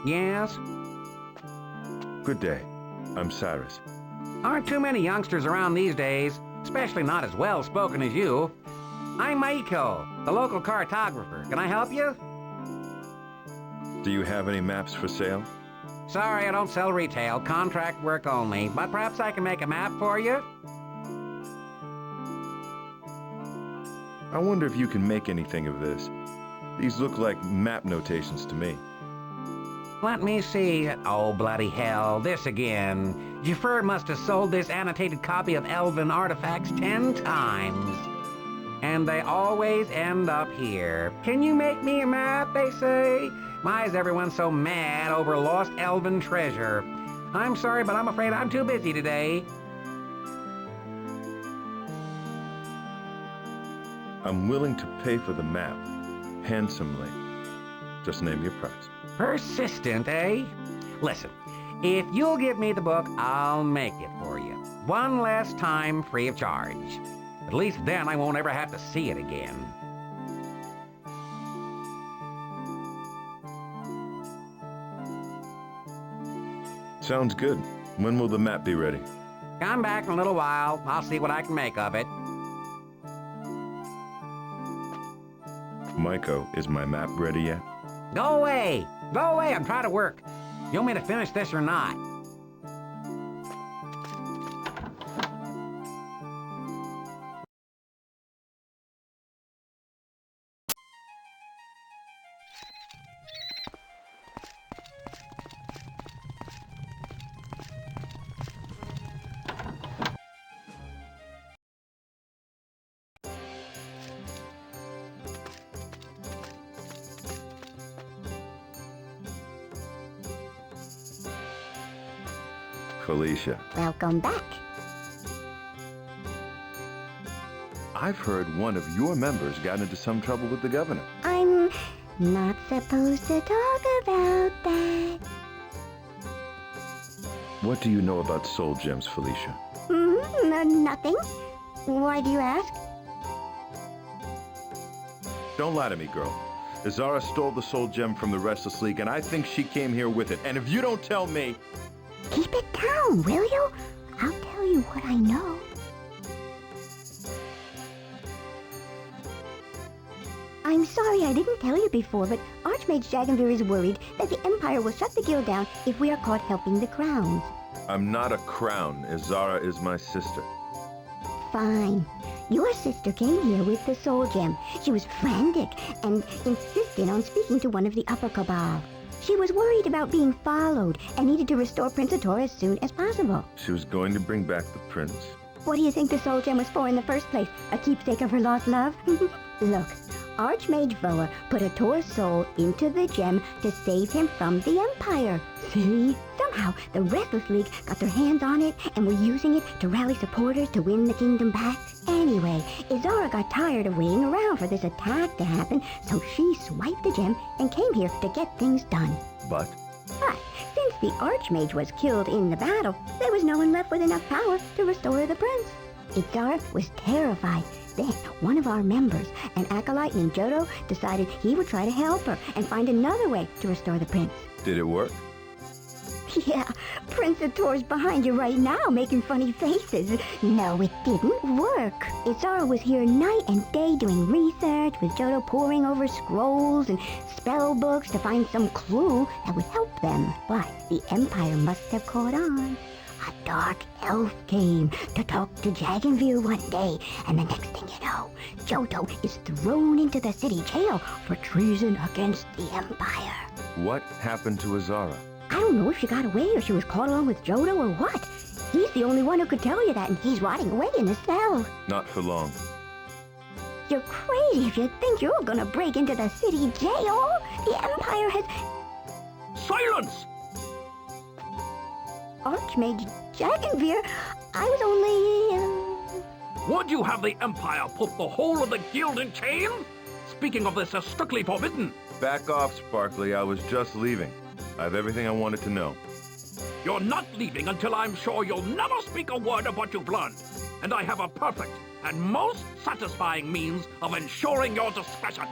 Yes? Good day. I'm Cyrus. Aren't too many youngsters around these days, especially not as well-spoken as you. I'm Maiko, the local cartographer. Can I help you? Do you have any maps for sale? Sorry, I don't sell retail, contract work only, but perhaps I can make a map for you? I wonder if you can make anything of this. These look like map notations to me. Let me see. Oh, bloody hell, this again. Jafar must have sold this annotated copy of Elven artifacts 10 times. And they always end up here. Can you make me a map, they say? Why is everyone so mad over lost Elven treasure? I'm sorry, but I'm afraid I'm too busy today. I'm willing to pay for the map, handsomely. Just name your price. Persistent, eh? Listen, if you'll give me the book, I'll make it for you. One last time, free of charge. At least then I won't ever have to see it again. Sounds good. When will the map be ready? Come back in a little while. I'll see what I can make of it. Maiko, is my map ready yet? Go away! Go away, I'm trying to work. You want me to finish this or not? Felicia, Welcome back. I've heard one of your members got into some trouble with the governor. I'm not supposed to talk about that. What do you know about soul gems, Felicia? Nothing. Why do you ask? Don't lie to me, girl. Azara stole the soul gem from the Restless League, and I think she came here with it. And if you don't tell me... Keep it down, will you? I'll tell you what I know. I'm sorry I didn't tell you before, but Archmage Jaganvir is worried that the Empire will shut the guild down if we are caught helping the crowns. I'm not a crown. Azara is my sister. Fine. Your sister came here with the soul gem. She was frantic and insisted on speaking to one of the upper cabal. She was worried about being followed and needed to restore Prince Ator as soon as possible. She was going to bring back the prince. What do you think the soul gem was for in the first place? A keepsake of her lost love? Look, Archmage Voa put Ator's soul into the gem to save him from the Empire. See? Somehow, the Restless League got their hands on it and were using it to rally supporters to win the kingdom back. Anyway, Azara got tired of waiting around for this attack to happen, so she swiped the gem and came here to get things done. But Since the Archmage was killed in the battle, there was no one left with enough power to restore the prince. Azara was terrified. Then one of our members, an acolyte named Jodo, decided he would try to help her and find another way to restore the prince. did it work? Yeah, Prince Ator's behind you right now, making funny faces. No, it didn't work. Azara was here night and day doing research, with Jodo poring over scrolls and spell books to find some clue that would help them. But the Empire must have caught on. A dark elf came to talk to Jaganvir one day, and the next thing you know, Jodo is thrown into the city jail for treason against the Empire. What happened to Azara? I don't know if she got away or she was caught along with Jodo or what. He's the only one who could tell you that, and he's rotting away in a cell. Not for long. You're crazy if you think you're gonna break into the city jail. The Empire has... Silence! Archmage Jaganvir, I was only... Would you have the Empire put the whole of the guild in chains? Speaking of this as strictly forbidden. Back off, Sparkly. I was just leaving. I have everything I wanted to know. You're not leaving until I'm sure you'll never speak a word of what you've learned. And I have a perfect and most satisfying means of ensuring your discretion.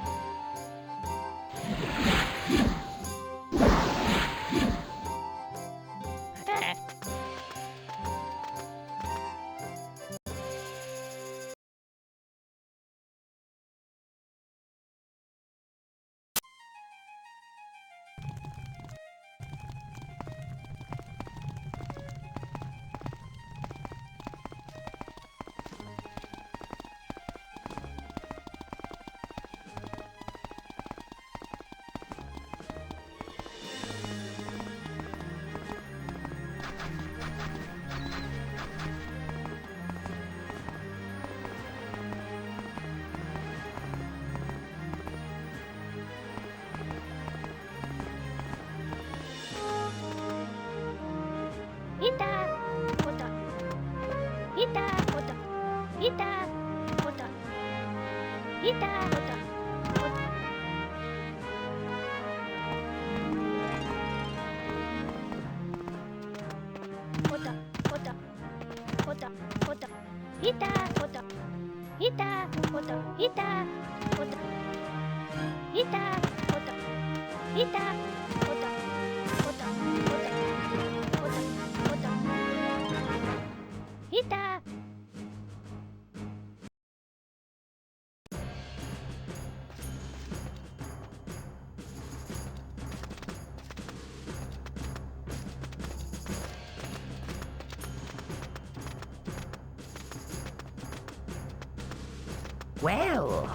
Well,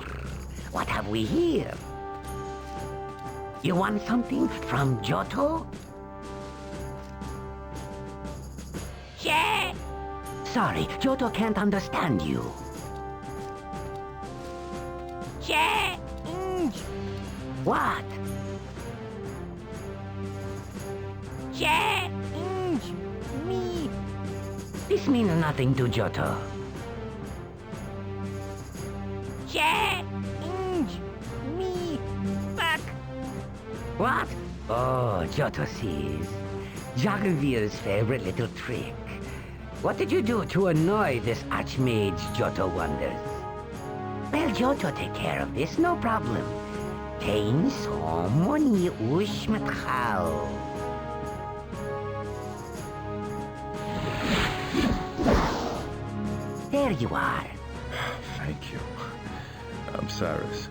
what have we here? You want something from Johto? Yeah! Sorry, Johto can't understand you. Yeah! What? Yeah! Me! This means nothing to Johto. Yeah! Me! Back! What? Oh, Johto sees. Jaggervir's favorite little trick. What did you do to annoy this archmage, Johto wonders? Well, Johto take care of this, no problem. Tain somoni ushmatkal. There you are. Thank you. I'm Cyrus.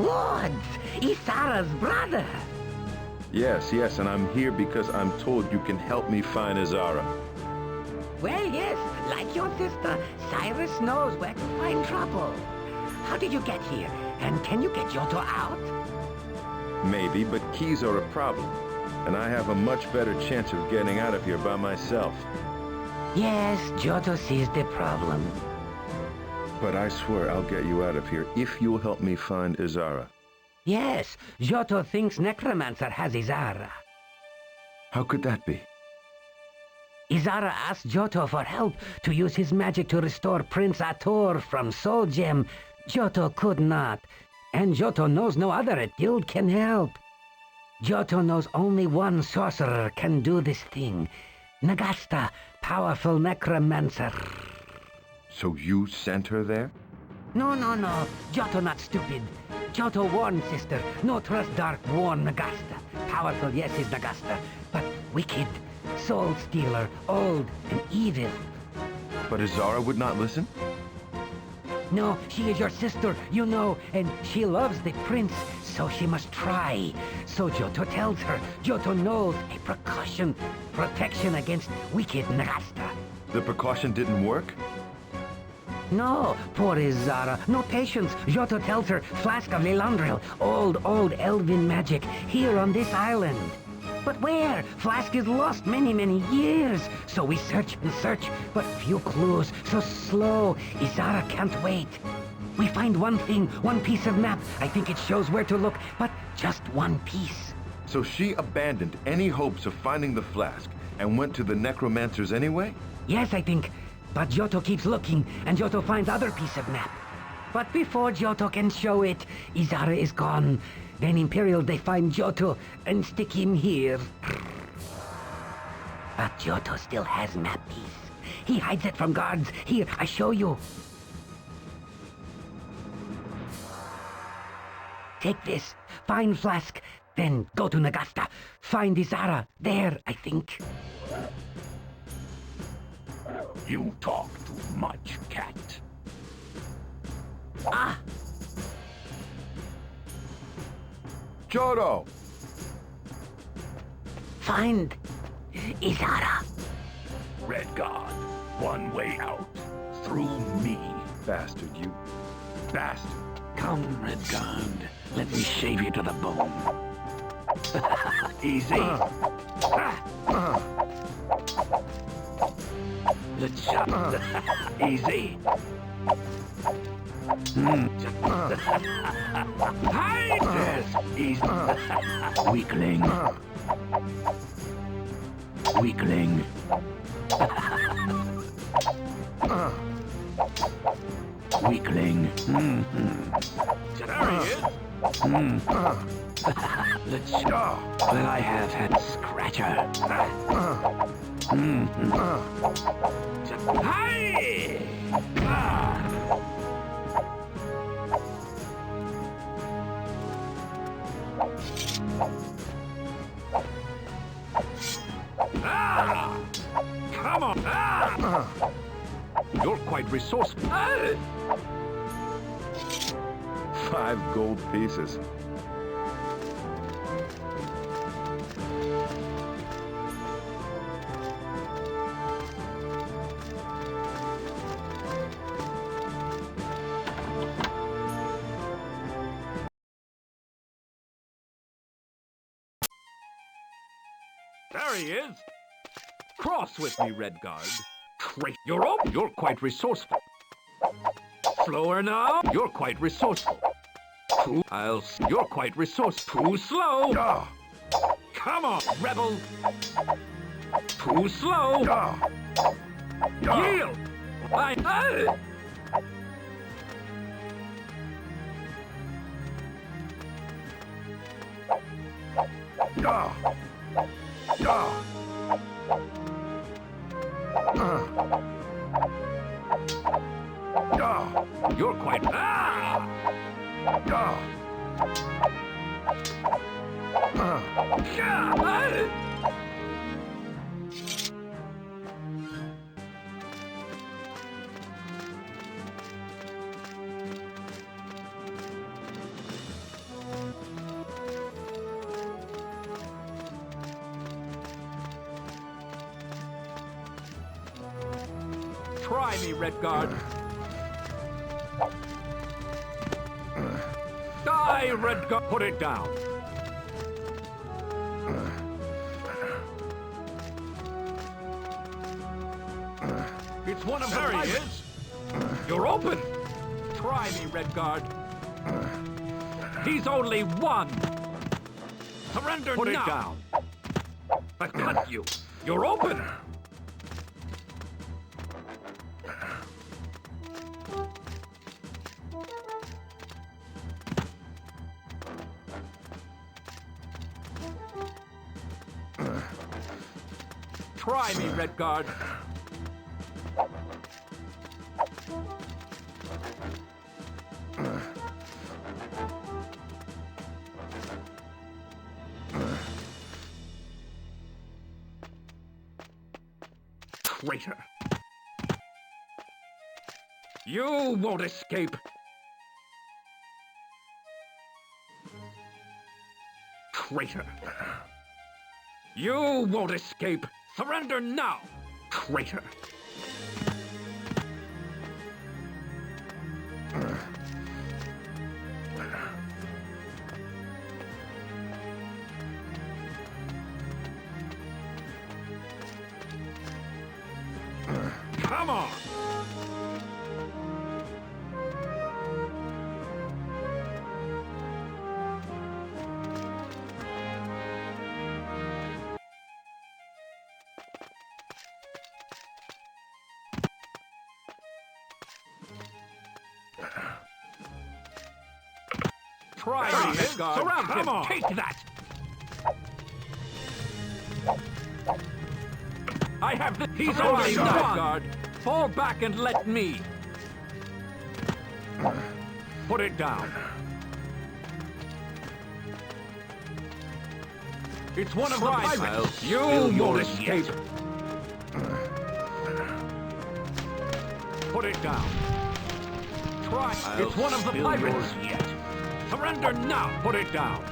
Lord, Isara's brother. Yes, and I'm here because I'm told you can help me find Izara. Well, yes, like your sister, Cyrus knows where to find trouble. How did you get here? And can you get Johto out? Maybe, but keys are a problem. And I have a much better chance of getting out of here by myself. Yes, Johto sees the problem. But I swear I'll get you out of here if you'll help me find Izara. Yes, Johto thinks Necromancer has Izara. How could that be? Izara asked Johto for help to use his magic to restore Prince Ator from Soul Gem. Johto could not, and Johto knows no other at Guild can help. Johto knows only one sorcerer can do this thing. Nagasta, powerful necromancer. So you sent her there? No. Johto not stupid. Johto warned sister. No trust dark warn Nagasta. Powerful, yes, is Nagasta, but wicked. Soul stealer, old and evil. But Izara would not listen? No, she is your sister, you know, and she loves the prince, so she must try. So Johto tells her. Johto knows a precaution, protection against wicked Nagasta. The precaution didn't work? No, poor Izara, no patience. Johto tells her flask of Lilandril, old elven magic, here on this island. But where? Flask is lost many years. So we search and search, but few clues, so slow. Izara can't wait. We find one thing, one piece of map. I think it shows where to look, but just one piece. So she abandoned any hopes of finding the flask and went to the necromancers anyway? Yes, I think. But Johto keeps looking, and Johto finds other piece of map. But before Johto can show it, Izara is gone. Then Imperial they find Johto and stick him here. But Johto still has map piece. He hides it from guards. Here, I show you. Take this, find flask, then go to Nagasta. Find Izara, there, I think. You talk too much, cat. Ah! Johto! Find Izara. Redguard, one way out. Through me. Bastard, you bastard. Come, Redguard. Let me shave you to the bone. Easy. Let's shot. Easy. Hide this! Easy. Weakling. Weakling. weakling. There he is. Let's go. Then I have had Scratcher. Hey! Come on! You're quite resourceful. 5 gold pieces. There he is. Cross with me, Redguard. Great. You're up. You're quite resourceful. Slower now. You're quite resourceful. You're quite resourceful. Too slow. Come on, rebel. Too slow. Yield. You're quite... Try me, Redguard. Die, Redguard. Put it down. It's one of there he is. You're open. Try me, Redguard. He's only one. Surrender now. Put it down. I cut you. You're open. Try me, Redguard. Traitor. You won't escape. Traitor. You won't escape. Surrender now, traitor. Come on. Try me, Redguard. Surround him. On. Take that. I have the... He's only Redguard. Fall back and let me. Put it down. It's one of the pirates. You won't escape. Put it down. Try. It's one of the pirates. Yet. Surrender now. Put it down.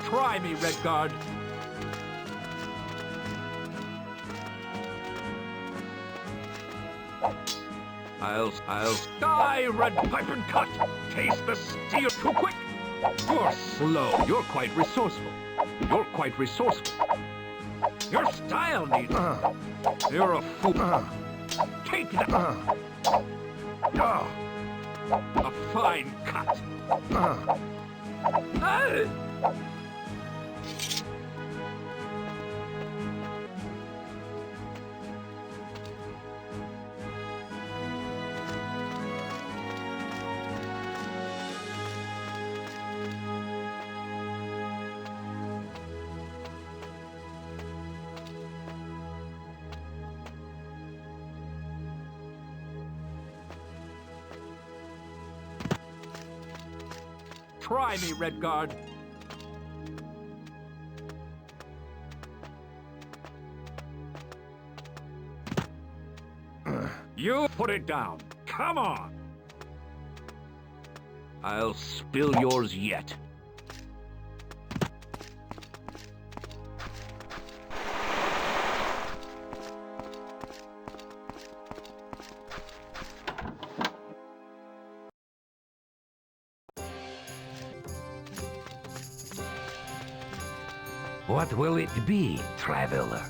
Try me, Redguard. I'll die, Red Pipe and Cut. Taste the steel too quick. You're slow. You're quite resourceful. You're quite resourceful. Your style needs. You're a fool. Take that. A fine cut. Try me, Redguard. You put it down. Come on. I'll spill yours yet. What will it be, traveler?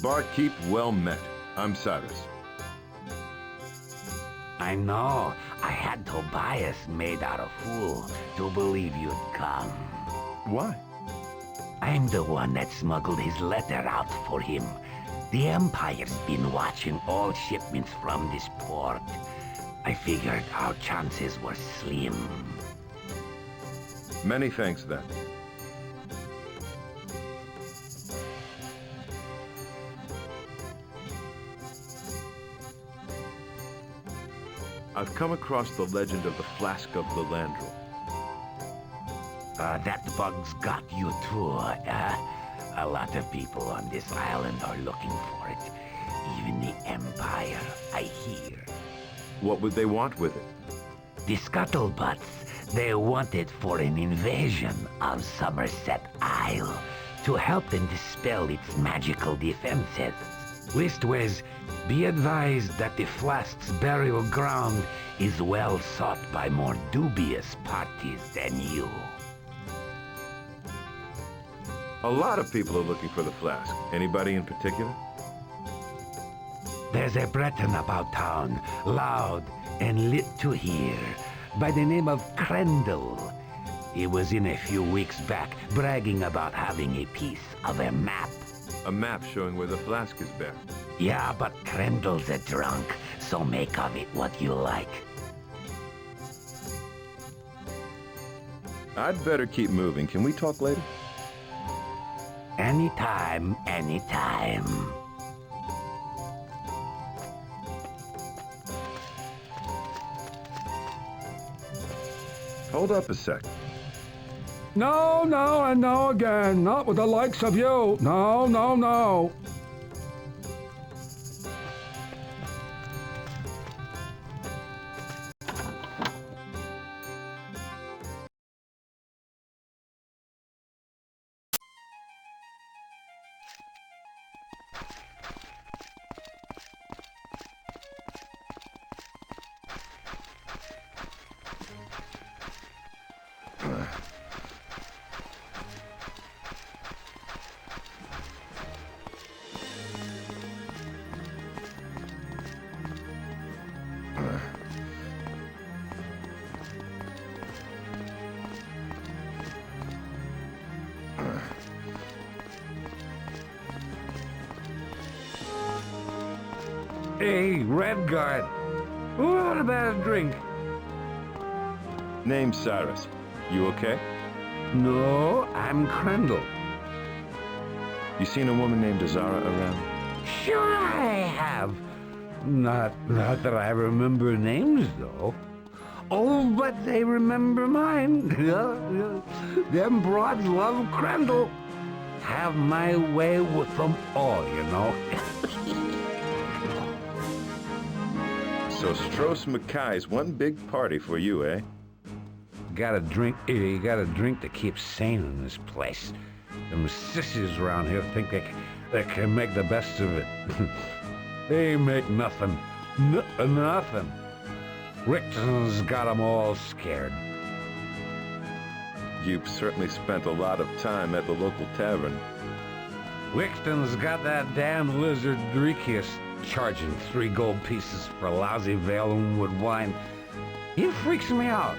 Barkeep, well met. I'm Cyrus. I know. I had Tobias made out a fool to believe you'd come. Why? I'm the one that smuggled his letter out for him. The Empire's been watching all shipments from this port. I figured our chances were slim. Many thanks, then. I've come across the legend of the Flask of the Landrel. That bug's got you too, A lot of people on this island are looking for it. Even the Empire, I hear. What would they want with it? The scuttlebutts. They want it for an invasion of Somerset Isle to help them dispel its magical defenses. Leastways, be advised that the Flask's burial ground is well sought by more dubious parties than you. A lot of people are looking for the flask. Anybody in particular? There's a Breton about town, loud and lit to hear, by the name of Crendel. He was in a few weeks back, bragging about having a piece of a map. A map showing where the flask is buried. Yeah, but Crendel's a drunk, so make of it what you like. I'd better keep moving. Can we talk later? Anytime, anytime. Hold up a sec. No, no, and no again. Not with the likes of you. No, no, no. Hey, Redguard. What about a drink? Name's Cyrus. You okay? No, I'm Crendel. You seen a woman named Azara around? Sure I have. Not that I remember names, though. Oh, but they remember mine. Them broads love Crendel. Have my way with them all, you know. So Stross Mackay's one big party for you, eh? You gotta drink to keep sane in this place. Them sissies around here think they can make the best of it. They make nothing. Nothing. Rickton's got 'em all scared. You've certainly spent a lot of time at the local tavern. Wixton's got that damn lizard Dreekius charging 3 gold pieces for lousy Valenwood wine. He freaks me out.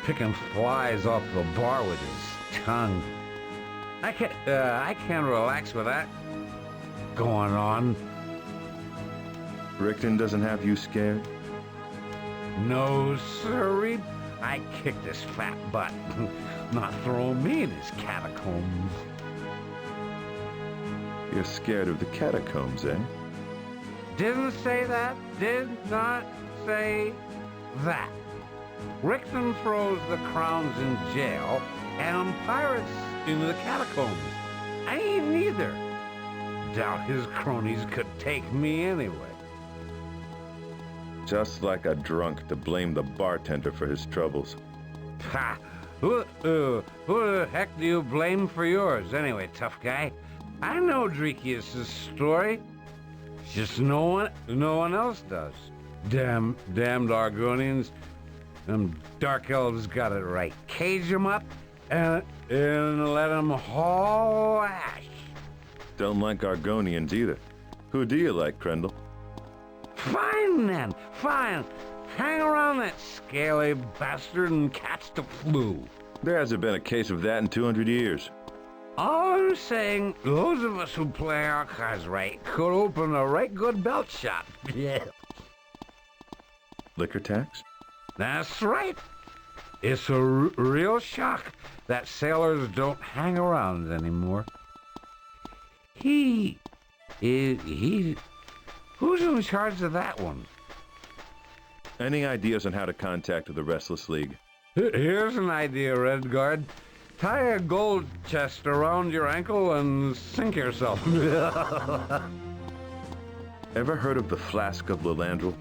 Picking flies off the bar with his tongue. I can't relax with that going on. Rickton doesn't have you scared? No, sirree. I kicked his fat butt. Not throw me in his catacombs. You're scared of the catacombs, eh? Didn't say that. Did not say that. Rickton throws the crowns in jail and pirates into the catacombs. I ain't neither. Doubt his cronies could take me anyway. Just like a drunk to blame the bartender for his troubles. Ha! Who the heck do you blame for yours, anyway, tough guy? I know Dreekius' story. Just no one else does. Damned Argonians. Them dark elves got it right. Cage 'em up and let 'em haul ash. Don't like Argonians either. Who do you like, Crendel? Fine then, fine. Hang around that scaly bastard and catch the flu. There hasn't been a case of that in 200 years. All I'm saying, those of us who play our cards right could open a right good belt shop. Yeah. Liquor tax? That's right. It's a real shock that sailors don't hang around anymore. Who's in charge of that one? Any ideas on how to contact the Restless League? Here's an idea, Redguard. Tie a gold chest around your ankle and sink yourself. Ever heard of the Flask of Lilandril?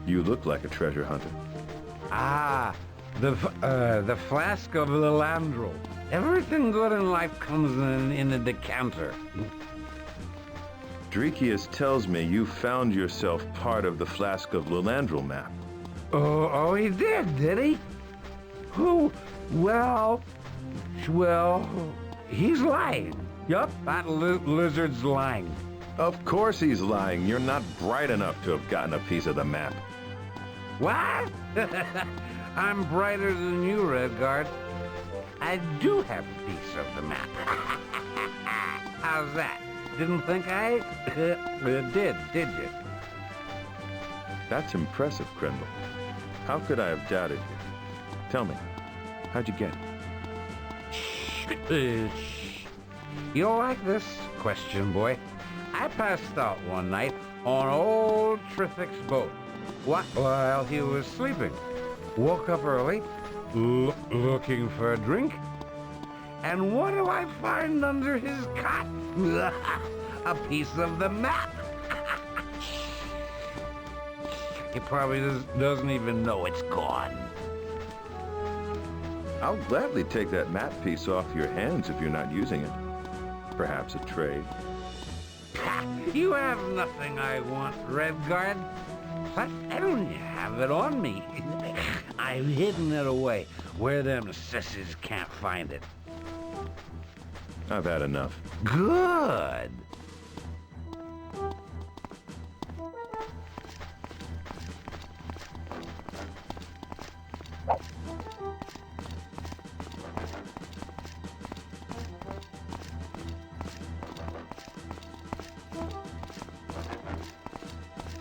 You look like a treasure hunter. Ah, the Flask of Lilandril. Everything good in life comes in a decanter. Dreekius tells me you found yourself part of the Flask of Lilandril map. Oh, he did he? Who? Well, he's lying. Yup, that lizard's lying. Of course he's lying. You're not bright enough to have gotten a piece of the map. What? I'm brighter than you, Redguard. I do have a piece of the map. How's that? Didn't think I did you? That's impressive, Crendel. How could I have doubted you? Tell me, how'd you get it? You don't like this question, boy? I passed out one night on old Triffic's boat while he was sleeping. Woke up early, looking for a drink, and what do I find under his cot? A piece of the map. He probably doesn't even know it's gone. I'll gladly take that map piece off your hands if you're not using it. Perhaps a trade. You have nothing I want, Redguard. But I don't have it on me. I've hidden it away where them sissies can't find it. I've had enough. Good.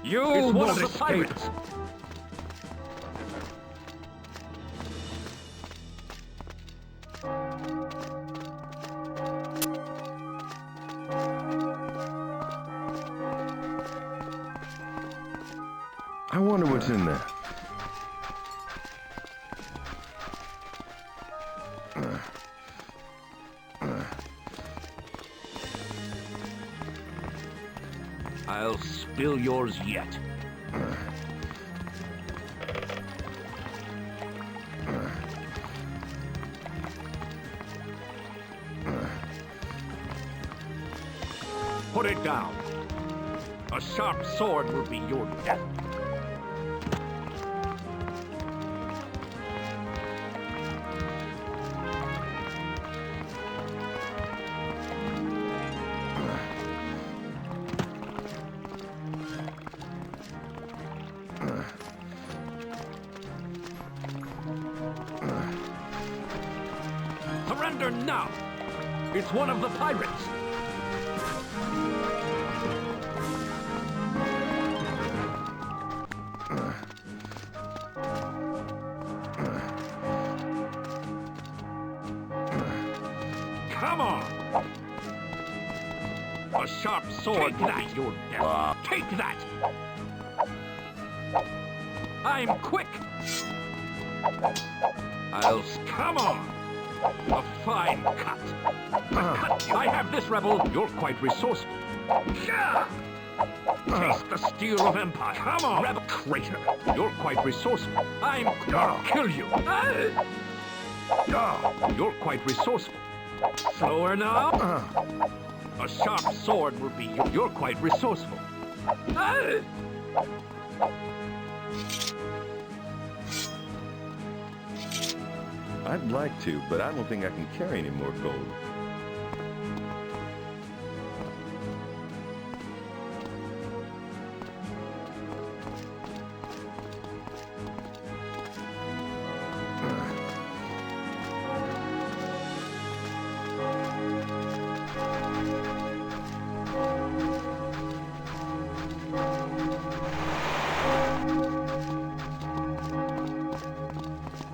It's one of the pirates! I wonder what's in there. I'll spill yours yet. Put it down. A sharp sword will be your death. Surrender now! It's one of the pirates! Come on! A sharp sword will be your death. Take that! I'm quick! Come on! A fine cut! I have this, rebel! You're quite resourceful. Taste the steel of empire! Come on! Rebel traitor! You're quite resourceful. I'll kill you! You're quite resourceful. Slower now? A sharp sword will be you. You're quite resourceful. I'd like to, but I don't think I can carry any more gold.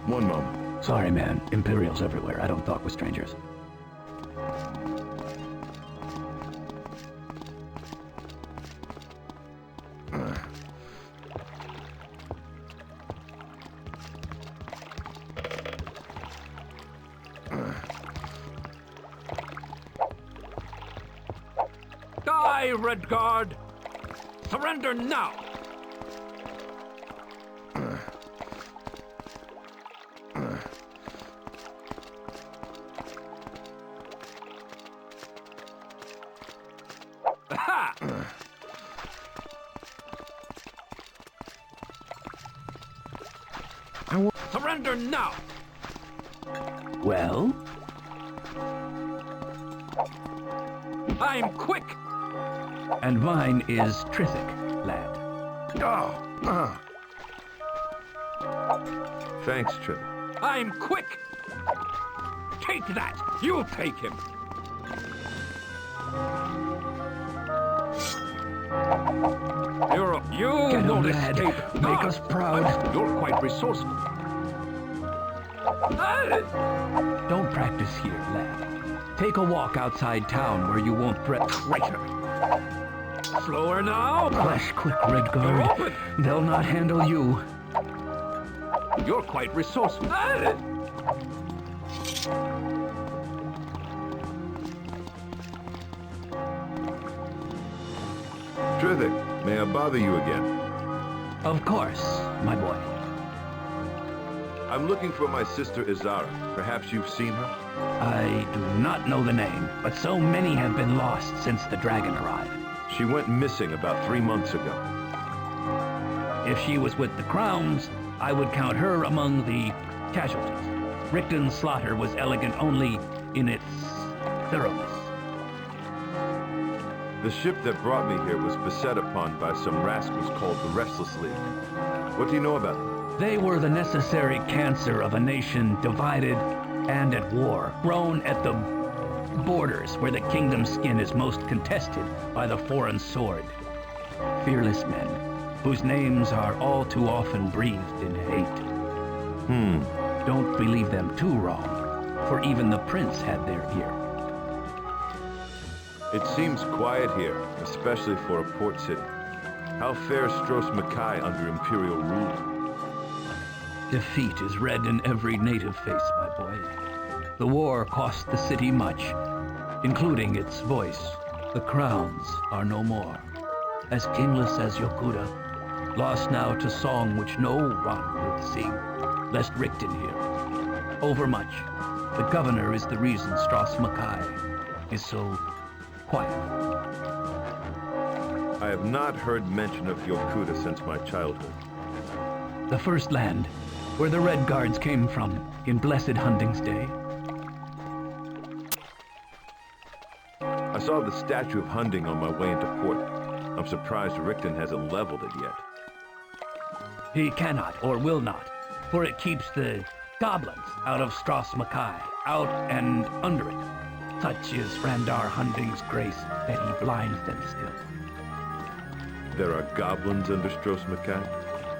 One moment. Sorry, man. Imperials everywhere. I don't talk with strangers. Die, Redguard! Surrender now! Ha! Surrender now! Well? I'm quick! And mine is Trithic, lad. Thanks, Trevor. I'm quick! Take that! You take him! You Get won't him, lad. escape! Make us proud. You're quite resourceful. Don't practice here, lad. Take a walk outside town where you won't Traitor! Slower now! Flash quick, You're Redguard. open! They'll not handle you. You're quite resourceful. Trithik, may I bother you again? Of course, my boy. I'm looking for my sister Izara. Perhaps you've seen her? I do not know the name, but so many have been lost since the dragon arrived. She went missing about 3 months ago. If she was with the Crowns, I would count her among the casualties. Richton's slaughter was elegant only in its thoroughness. The ship that brought me here was beset upon by some rascals called the Restless League. What do you know about them? They were the necessary cancer of a nation divided and at war, grown at the borders where the kingdom's skin is most contested by the foreign sword. Fearless men, whose names are all too often breathed in hate. Don't believe them too wrong, for even the prince had their ear. It seems quiet here, especially for a port city. How fares Stros Mackay under Imperial rule? Defeat is read in every native face, my boy. The war cost the city much, including its voice. The crowns are no more. As kingless as Yokuda, lost now to song which no one would sing, lest Richton hear. Overmuch. The governor is the reason Stros Mackay is so quiet. I have not heard mention of Yokuda since my childhood. The first land where the Redguards came from in blessed Hunting's Day. I saw the statue of Hunding on my way into port. I'm surprised Rickton hasn't leveled it yet. He cannot or will not, for it keeps the goblins out of Stros Mackay, out and under it. Such is Randar Hunding's grace that he blinds them still. There are goblins under Stros Mackay?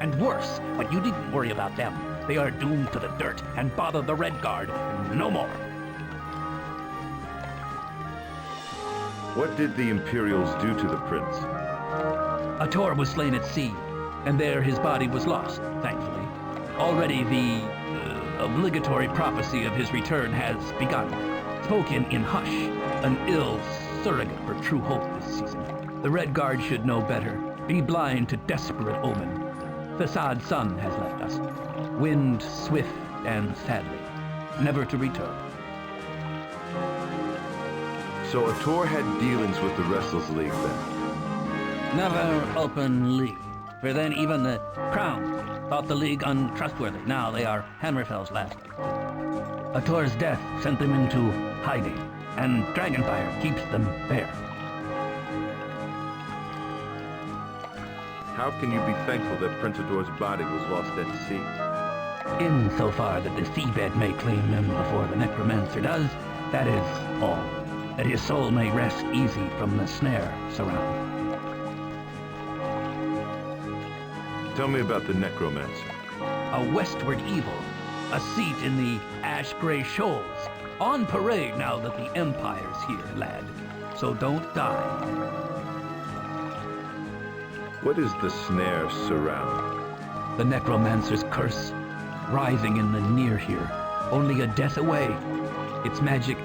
And worse, but you needn't worry about them. They are doomed to the dirt and bother the Redguard no more. What did the Imperials do to the prince? A Tor was slain at sea, and there his body was lost, thankfully. Already the obligatory prophecy of his return has begun, spoken in hush, an ill surrogate for true hope this season. The Redguard should know better, be blind to desperate omen. Fasad's son has left us, wind swift and sadly, never to return. So Ator had dealings with the Restless League then? Never openly, for then even the Crown thought the League untrustworthy. Now they are Hammerfell's last. Ator's death sent them into hiding, and Dragonfire keeps them there. How can you be thankful that Prince Ador's body was lost at sea? Insofar that the seabed may claim him before the necromancer does, that is all. That his soul may rest easy from the snare surrounding. Tell me about the necromancer. A westward evil, a seat in the ash-gray shoals, on parade now that the Empire's here, lad. So don't die. What is the snare surround? The necromancer's curse, writhing in the near here, only a death away. Its magic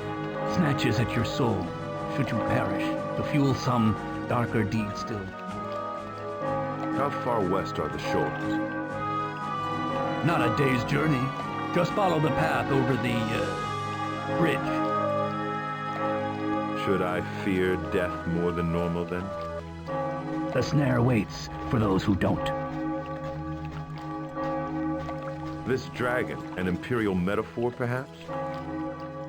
snatches at your soul, should you perish, to fuel some darker deed still. How far west are the shoals? Not a day's journey. Just follow the path over the bridge. Should I fear death more than normal then? The snare waits for those who don't. This dragon, an imperial metaphor perhaps?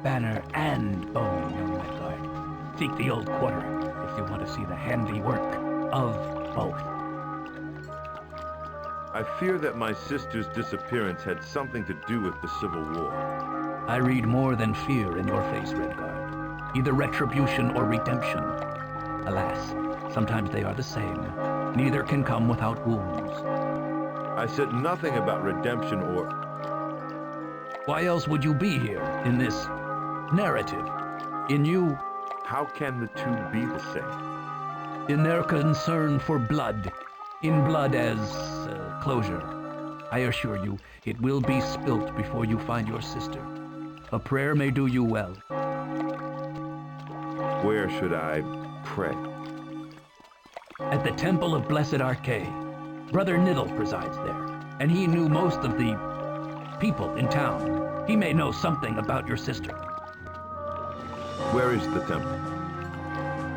Banner and bone, young Redguard. Seek the old quarter if you want to see the handiwork of both. I fear that my sister's disappearance had something to do with the Civil War. I read more than fear in your face, Redguard. Either retribution or redemption. Alas, sometimes they are the same. Neither can come without wounds. I said nothing about redemption or... Why else would you be here in this narrative? In you, How can the two be the same? in their concern for blood, in blood as closure. I assure you, it will be spilt before you find your sister. A prayer may do you well. Where should I pray? At the Temple of Blessed Arcade, Brother Niddle presides there, and he knew most of the people in town. He may know something about your sister. Where is the temple?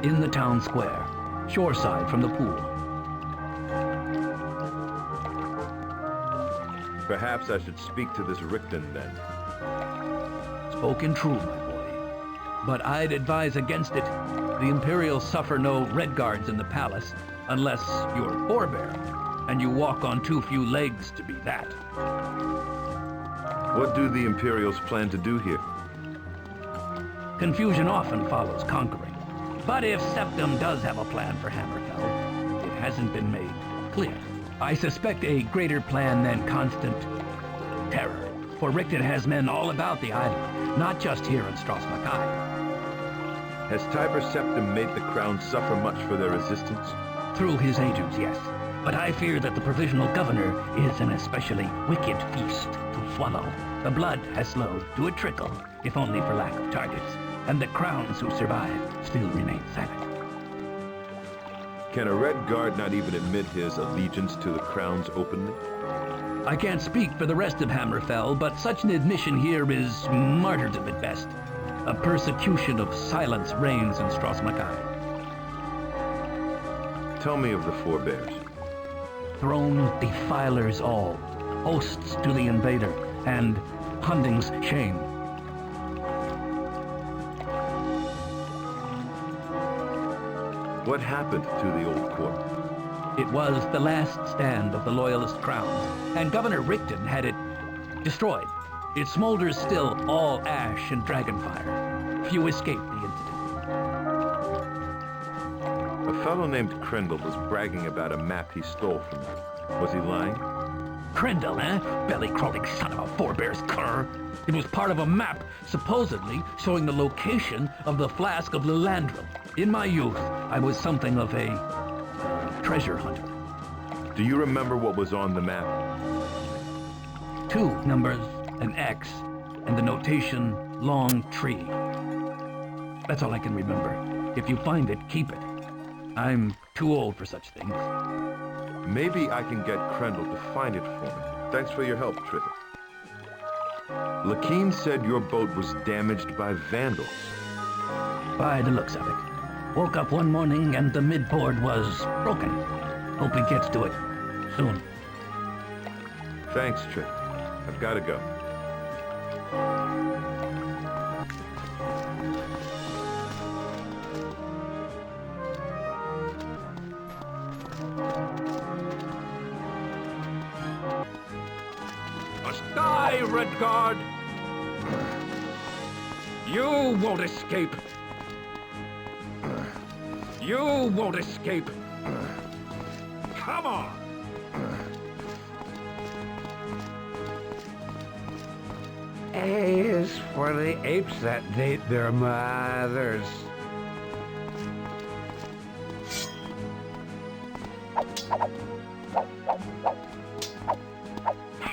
In the town square, shoreside from the pool. Perhaps I should speak to this Rickton then. Spoken true, my boy. But I'd advise against it. The Imperials suffer no Redguards in the palace, unless you're forebear, and you walk on too few legs to be that. What do the Imperials plan to do here? Confusion often follows conquering. But if Septim does have a plan for Hammerfell, it hasn't been made clear. I suspect a greater plan than constant terror, for Rickton has men all about the island, not just here in Stros Mackay. Has Tiber Septim made the Crown suffer much for their resistance? Through his agents, yes. But I fear that the provisional governor is an especially wicked feast to swallow. The blood has slowed to a trickle, if only for lack of targets, and the crowns who survive still remain silent. Can a Red Guard not even admit his allegiance to the Crowns openly? I can't speak for the rest of Hammerfell, but such an admission here is martyrdom at best. A persecution of silence reigns in Stros Mackay. Tell me of the forebears. Throne defilers all, hosts to the invader, and Hunding's shame. What happened to the old court? It was the last stand of the Loyalist crowns, and Governor Rigdon had it destroyed. It smolders still, all ash and dragonfire. Few escaped the incident. A fellow named Crendel was bragging about a map he stole from you. Was he lying? Crendel, eh? Belly-crawling son of a forebear's cur. It was part of a map, supposedly showing the location of the flask of Lilandril. In my youth, I was something of a treasure hunter. Do you remember what was on the map? 2 numbers, an X, and the notation long tree. That's all I can remember. If you find it, keep it. I'm too old for such things. Maybe I can get Crendel to find it for me. Thanks for your help, Trivett. Lakeen said your boat was damaged by vandals. By the looks of it. Woke up one morning and the midboard was broken. Hope he gets to it soon. Thanks, Trivett. I've got to go. Must die, Redguard! You won't escape! You won't escape! Come on! A is for the apes that date their mothers.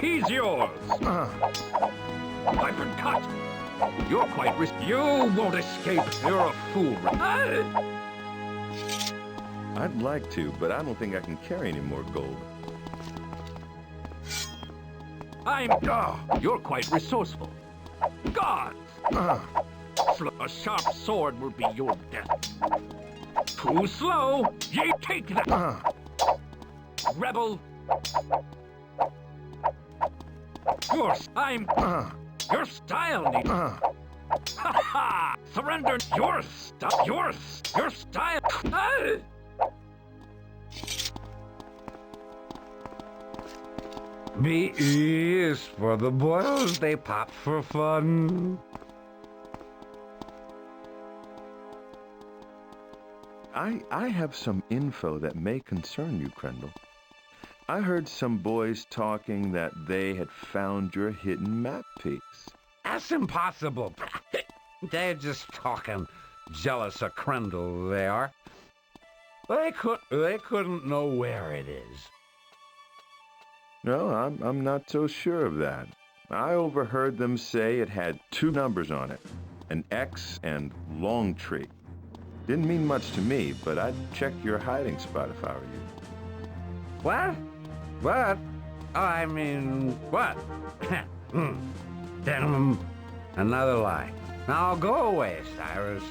He's yours! Uppercut! You're quite You won't escape! You're a fool! I'd like to, but I don't think I can carry any more gold. You're quite resourceful. Gods! A sharp sword will be your death. Too slow! Ye take that! Rebel! Your style needs... Ha ha! Surrender your stuff! Your style... B is for the boils they pop for fun. I have some info that may concern you, Crendel. I heard some boys talking that they had found your hidden map piece. That's impossible. They're just talking. Jealous of Crendel, they are. They couldn't know where it is. No, I'm not so sure of that. I overheard them say it had 2 numbers on it, an X and long tree. Didn't mean much to me, but I'd check your hiding spot if I were you. What? What? Oh, I mean, what? Damn, another lie. Now go away, Cyrus.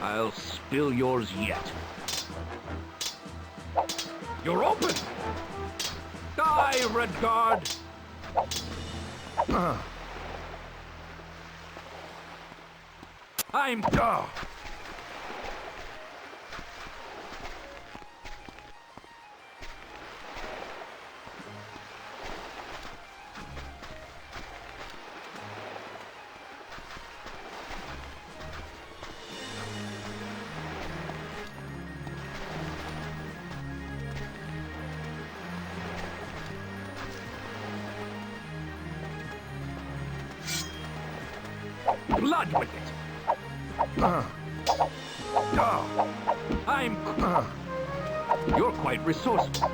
I'll spill yours yet. You're open! Die, Redguard! I'm... Blood with it! I'm... You're quite resourceful.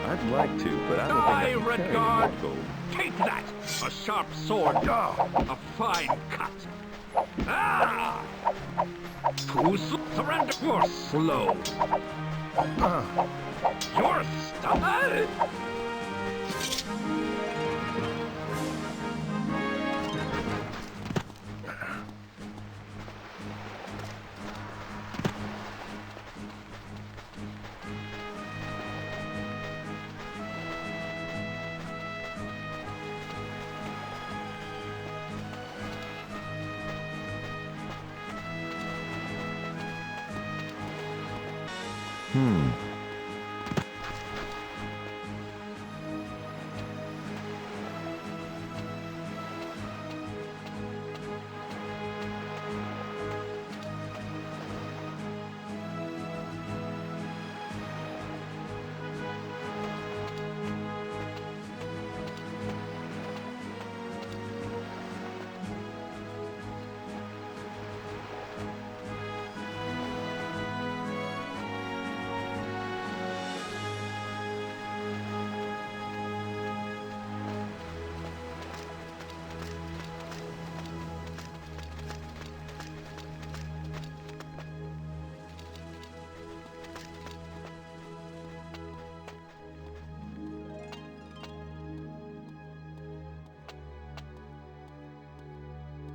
I'd like to, but I don't think I can carry Redguard! enough gold. Take that! A sharp sword, a fine cut. Ah! Surrender. You're slow. You're stuck.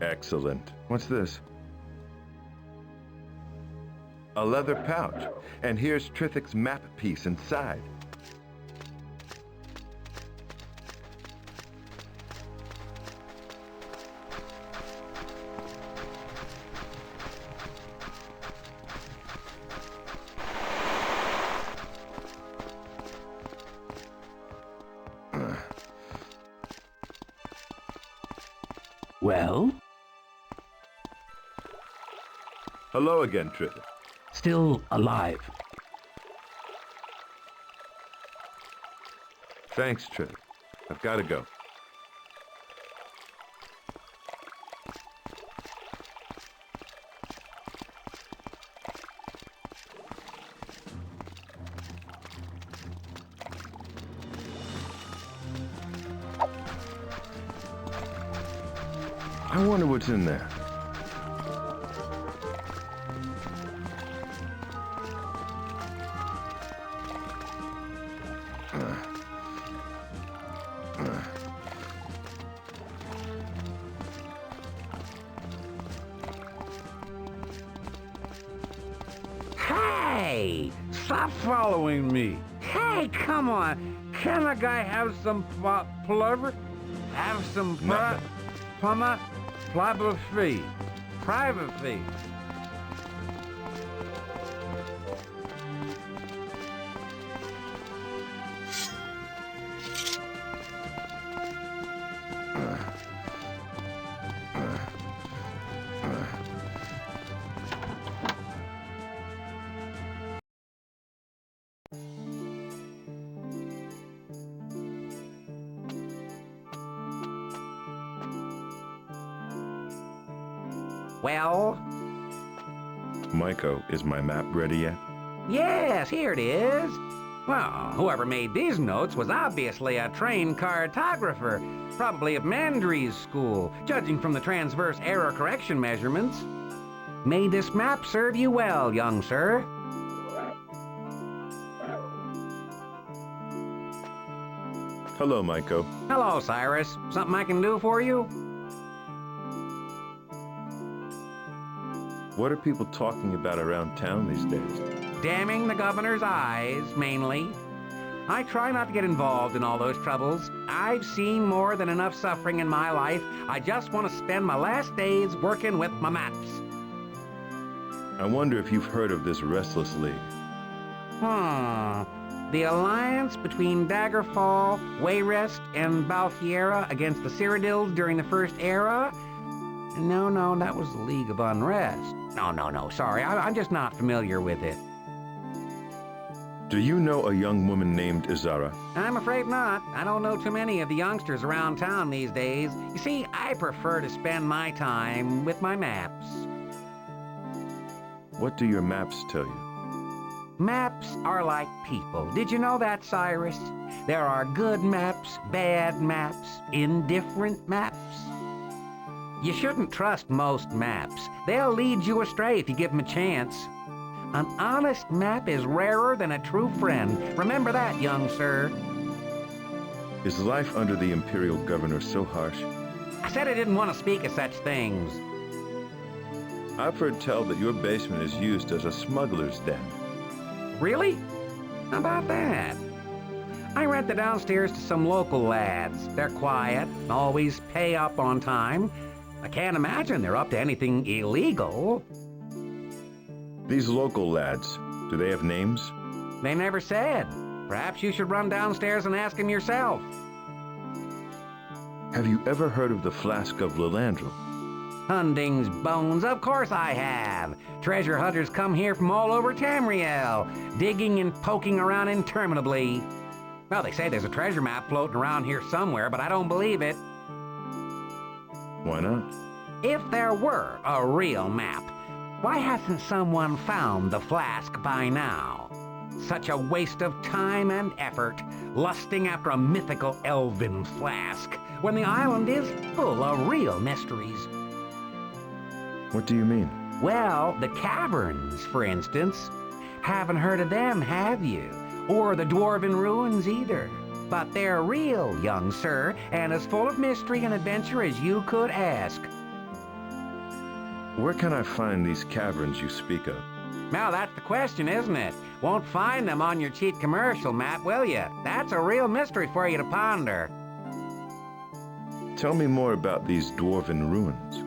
Excellent. What's this? A leather pouch. And here's Trithic's map piece inside. Well, Hello again, Trithik. still alive. Thanks, Trithik. I've got to go. I wonder what's in there. Hey! Stop following me! Hey, come on! Can a guy have some plover? Have some Nothing. plumber? Plumber fee. Private fee. Well? Maiko, is my map ready yet? Yes, here it is. Well, whoever made these notes was obviously a trained cartographer, probably at Mandry's school, judging from the transverse error correction measurements. May this map serve you well, young sir. Hello, Maiko. Hello, Cyrus. Something I can do for you? What are people talking about around town these days? Damning the governor's eyes, mainly. I try not to get involved in all those troubles. I've seen more than enough suffering in my life. I just want to spend my last days working with my maps. I wonder if you've heard of this Restless League. The alliance between Daggerfall, Wayrest, and Balfiera against the Cyrodiils during the First Era? No, that was the League of Unrest. No, sorry, I'm just not familiar with it. Do you know a young woman named Izara? I'm afraid not. I don't know too many of the youngsters around town these days. You see, I prefer to spend my time with my maps. What do your maps tell you? Maps are like people. Did you know that, Cyrus? There are good maps, bad maps, indifferent maps. You shouldn't trust most maps. They'll lead you astray if you give them a chance. An honest map is rarer than a true friend. Remember that, young sir. Is life under the Imperial Governor so harsh? I said I didn't want to speak of such things. I've heard tell that your basement is used as a smuggler's den. Really? How about that? I rent the downstairs to some local lads. They're quiet, always pay up on time. I can't imagine they're up to anything illegal. These local lads, do they have names? They never said. Perhaps you should run downstairs and ask them yourself. Have you ever heard of the Flask of Lilandro? Hunding's bones, of course I have. Treasure hunters come here from all over Tamriel, digging and poking around interminably. Well, they say there's a treasure map floating around here somewhere, but I don't believe it. Why not? If there were a real map, why hasn't someone found the flask by now? Such a waste of time and effort, lusting after a mythical elven flask, when the island is full of real mysteries. What do you mean? Well, the caverns, for instance. Haven't heard of them, have you? Or the dwarven ruins either. But they're real, young sir, and as full of mystery and adventure as you could ask. Where can I find these caverns you speak of? Now, that's the question, isn't it? Won't find them on your cheap commercial map, will you? That's a real mystery for you to ponder. Tell me more about these dwarven ruins.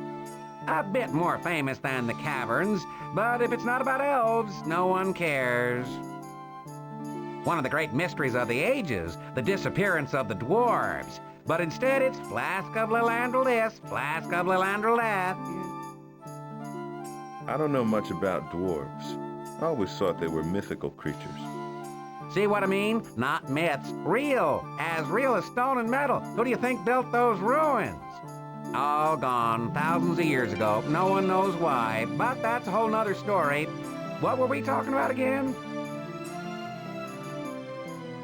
A bit more famous than the caverns, but if it's not about elves, no one cares. One of the great mysteries of the ages, the disappearance of the dwarves. But instead it's Flask of Lilandro this, Flask of Lilandro that. I don't know much about dwarves. I always thought they were mythical creatures. See what I mean? Not myths. Real. As real as stone and metal. Who do you think built those ruins? All gone, thousands of years ago. No one knows why, but that's a whole nother story. What were we talking about again?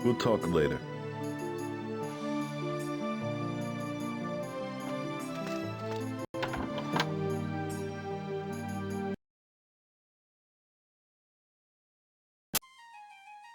We'll talk later.